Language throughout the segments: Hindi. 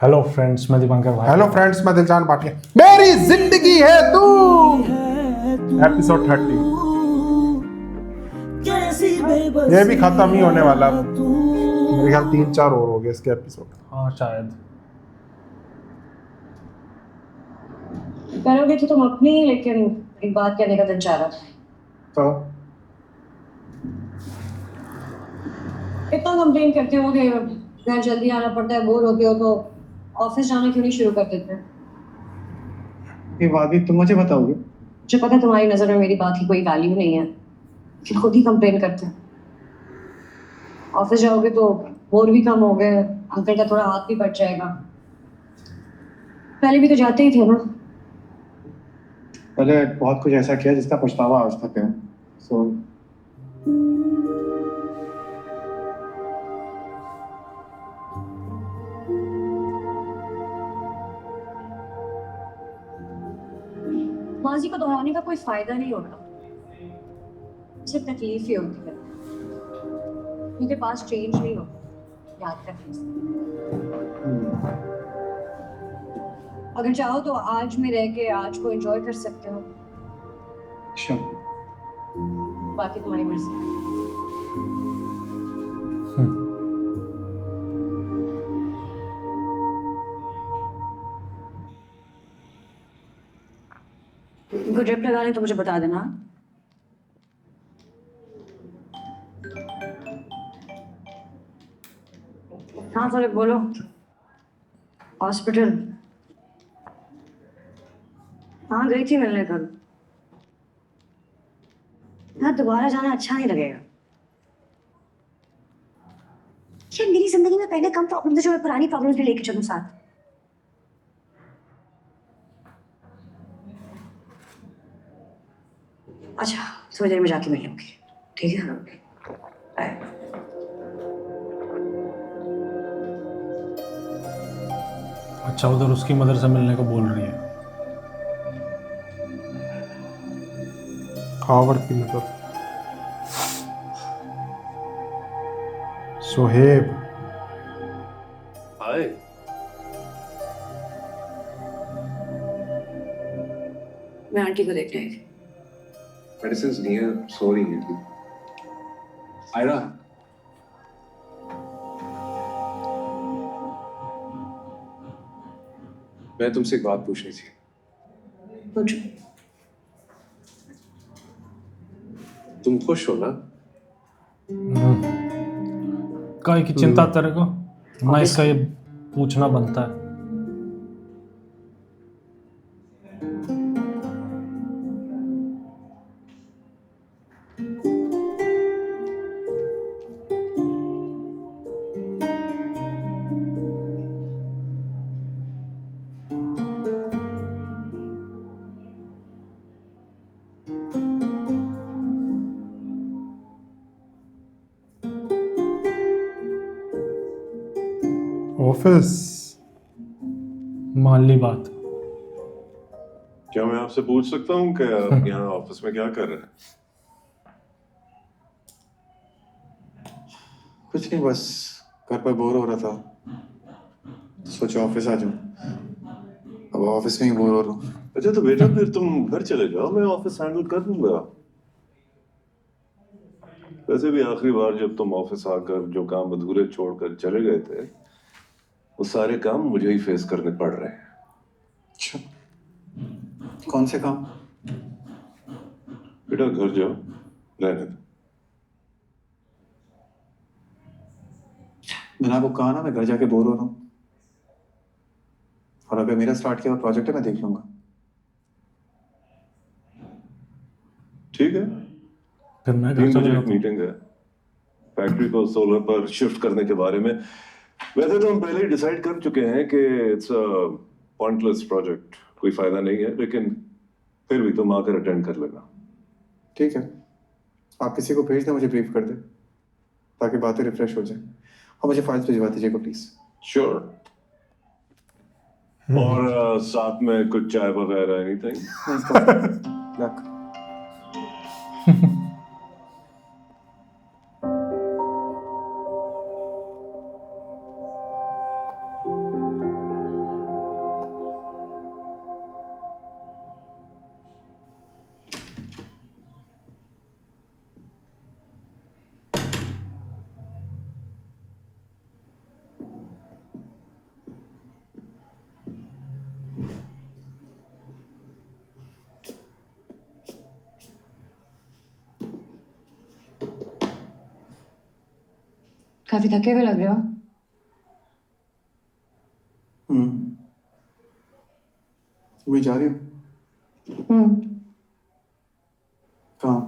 हेलो फ्रेंड्स, मैं दीपंकर भाई। हेलो फ्रेंड्स, मैं दिलजान भाटिया। मेरी जिंदगी है तू। एपिसोड 30 ये भी खत्म ही होने वाला। मेरे ख्याल 3-4 और हो गए इसके एपिसोड। हाँ शायद। करोगे तो तुम अपनी, लेकिन एक बात कहने का दिल चाह रहा था। तो इतना कंप्लेन करते हो कि घर जल्दी आना पड़ता है, बोर होते हो तो ऑफिस जाना क्यों नहीं शुरू कर देते? ये बात भी तुम मुझे बताओगे? मुझे पता है तुम्हारी नजर में मेरी बात की कोई वैल्यू नहीं है, लेकिन खुद ही कंप्लेन करते हो। ऑफिस जाओगे तो बोर भी कम हो गए, अंकल का थोड़ा हाथ भी बच जाएगा। पहले भी तो जाते ही थे ना। पहले बहुत कुछ ऐसा किया जिसका पछतावा आज तक है। सो माजी को दोहराने का कोई फायदा नहीं होता, सिर्फ तकलीफ ही होती है। उनके पास चेंज नहीं होता याद रखने से। अगर चाहो तो आज में रह के आज को एंजॉय कर सकते हो, अच्छा, बाकी तुम्हारी मर्जी। कोई ड्रिप लगाने तो मुझे बता देना। हाँ सर बोलो। हॉस्पिटल? हाँ गई थी मिलने कल। हाँ दोबारा जाना अच्छा नहीं लगेगा। शायद मेरी जिंदगी में पहले कम प्रॉब्लम थे जो मैं पुरानी प्रॉब्लम्स भी लेके चलूं साथ। अच्छा थोड़ी देर में जाके मिल लूंगी, ठीक है? बाय। अच्छा, उधर उसकी मदर से मिलने को बोल रही है। खावर की मतलब सोहेब। हाय। मैं आंटी को देखने आई थी। मेडिसिन नहीं है, सो रही है। आयरा, मैं तुमसे एक बात पूछनी थी। पूछो। तुम खुश हो ना? काय की चिंता तेरे को ना, इसका ये पूछना बनता है। ऑफिस मान ली बात। क्या मैं आपसे पूछ सकता हूँ कि आप यहाँ ऑफिस में क्या कर रहे हैं? कुछ नहीं, बस घर पर बोर हो रहा था, सोचा ऑफिस आ जाऊं। अब ऑफिस में ही बोर हो रहा हूँ। अच्छा तो बेटा फिर तुम घर चले जाओ, मैं ऑफिस हैंडल कर दूंगा। वैसे भी आखिरी बार जब तुम ऑफिस आकर जो काम अधूरे छोड़कर चले गए थे, वो सारे काम मुझे ही फेस करने पड़ रहे हैं। अच्छा, कौन से काम? बेटा घर जाओ, रहने दो। मैंने आपको कहा ना, मैं घर जाके बोर हो रहा हूँ। और अगर मेरा स्टार्ट किया हुआ प्रोजेक्ट है, मैं देख लूंगा। ठीक है, फिर मैं घर 3 चले बजे एक जाता हूँ। मीटिंग है फैक्ट्री को सोलर पर शिफ्ट करने के बारे में। वैसे तो हम पहले ही डिसाइड कर चुके हैं कि इट्स अ पॉइंटलेस प्रोजेक्ट, कोई फायदा नहीं है, लेकिन फिर भी तुम आकर अटेंड कर लेना। ठीक है, आप किसी को भेज दें, मुझे ब्रीफ कर दें ताकि बातें रिफ्रेश हो जाए। और मुझे फाइल्स भिजवा दीजिएगा प्लीज। श्योर। और साथ में कुछ चाय वगैरह एनीथिंग? लक। काफी थके हुए लग रहे हो। तुम्हें जा रही हो कहाँ?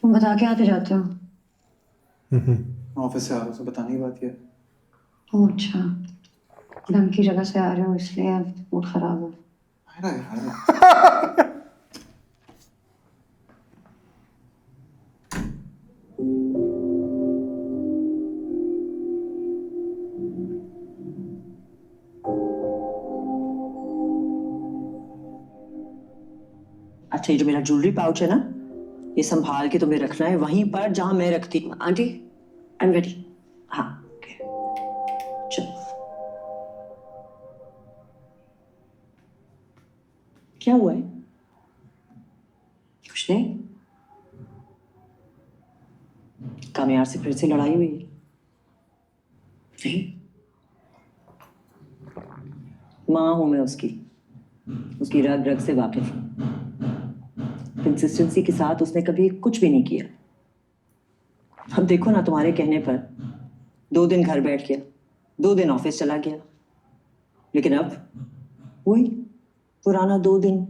तुम बता के आते जाते हो। ऑफिस से आ रहा हूँ, तो बताने की बात है। ओह अच्छा, ढंग की जगह से आ रहे हो इसलिए मूड खराब हो। अरे यार अच्छा, ये जो मेरा ज्वेलरी पाउच है ना, ये संभाल के तुम्हें रखना है वहीं पर जहां मैं रखती हूँ। Aunty I am ready. हाँ ओके, चलो। क्या हुआ है? कुछ नहीं। कामयार से फिर से लड़ाई हुई है? नहीं। माँ हूं मैं उसकी रग रग से वाकिफ हूं। कंसिस्टेंसी के साथ उसने कभी कुछ भी नहीं किया। अब देखो ना, तुम्हारे कहने पर 2 दिन घर बैठ गया, 2 दिन ऑफिस चला गया, लेकिन अब वही पुराना 2 दिन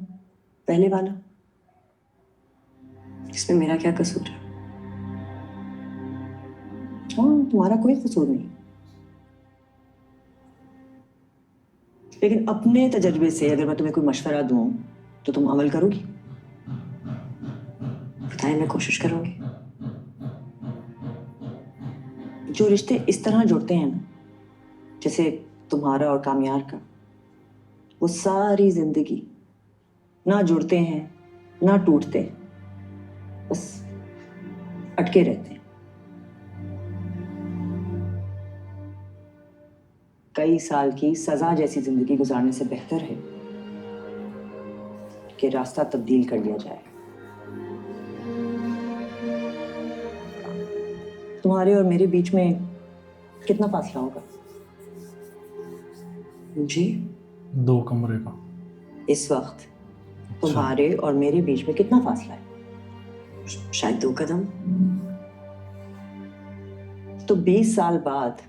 पहले वाला। इसमें मेरा क्या कसूर है? हाँ, तुम्हारा कोई कसूर नहीं, लेकिन अपने तजर्बे से अगर मैं तुम्हें कोई मशवरा दूं तो तुम अमल करोगी? बताइए, मैं कोशिश करूंगी। जो रिश्ते इस तरह जुड़ते हैं ना, जैसे तुम्हारा और कामयार का, वो सारी जिंदगी ना जुड़ते हैं ना टूटते, बस अटके रहते हैं। कई साल की सजा जैसी जिंदगी गुजारने से बेहतर है कि रास्ता तब्दील कर लिया जाए। तुम्हारे और मेरे बीच में कितना फासला होगा? जी 2 कमरे का। इस वक्त तुम्हारे और मेरे बीच में कितना फासला है? शायद 2 कदम। तो 20 साल बाद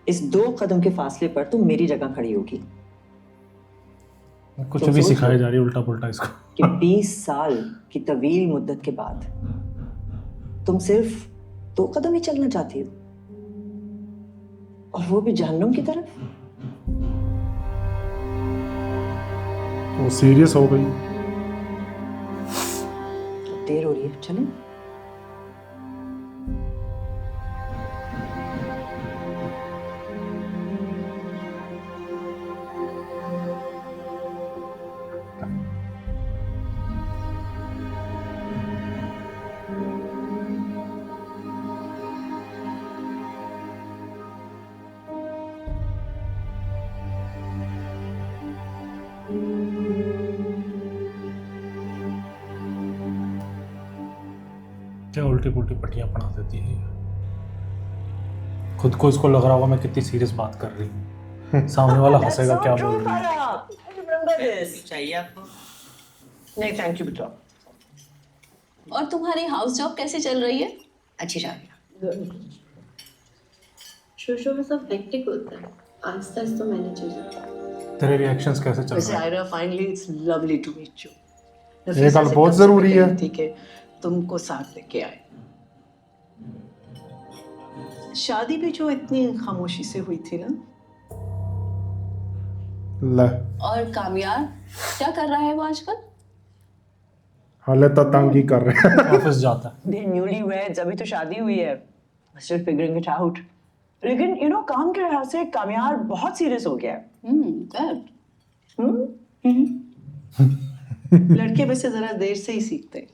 इस 2 कदम के फासले पर तुम मेरी जगह खड़ी होगी। कुछ तो भी सोच सिखाई लो जा रही है उल्टा पुल्टा इसको। कि 20 साल की तवील मुद्दत के बाद तुम सिर्फ 2 कदम ही चलना चाहती हो, और वो भी जहन्नुम की तरफ। वो सीरियस हो गई। देर हो रही है, चलो। क्या उल्टी पुल्टी पट्टियां पढ़ा देती है। खुद को इसको लग रहा होगा मैं कितनी सीरियस बात कर रही हूँ, सामने वाला हंसेगा क्या बोल रही है। चाहिए आपको? नहीं थैंक यू बेटा। और तुम्हारी हाउस जॉब कैसे चल रही है? अच्छी जा रही है। शुरू में सब हेक्टिक होता है, आहिस्ता आहिस्ता मैनेज हो जाता है। तेरे रिएक्शंस कैसे चल वैसे रहे हैं? Aaira finally it's lovely to meet you. ये गल बहुत जरूरी है। थी कि तुमको साथ लेके आए। शादी भी जो इतनी खामोशी से हुई थी ना। ले और कामयार क्या कर रहा है वो आजकल? हाले तो तंग ही कर रहे हैं। ऑफिस जाता है। दे न्यूली वेड्स, अभी तो शादी हुई है, स्टिल फिगरिंग इट आउट। लेकिन यू नो, काम के लिहाज से कामयार बहुत सीरियस हो गया है। गुड। लड़के वैसे जरा देर से ही सीखते हैं।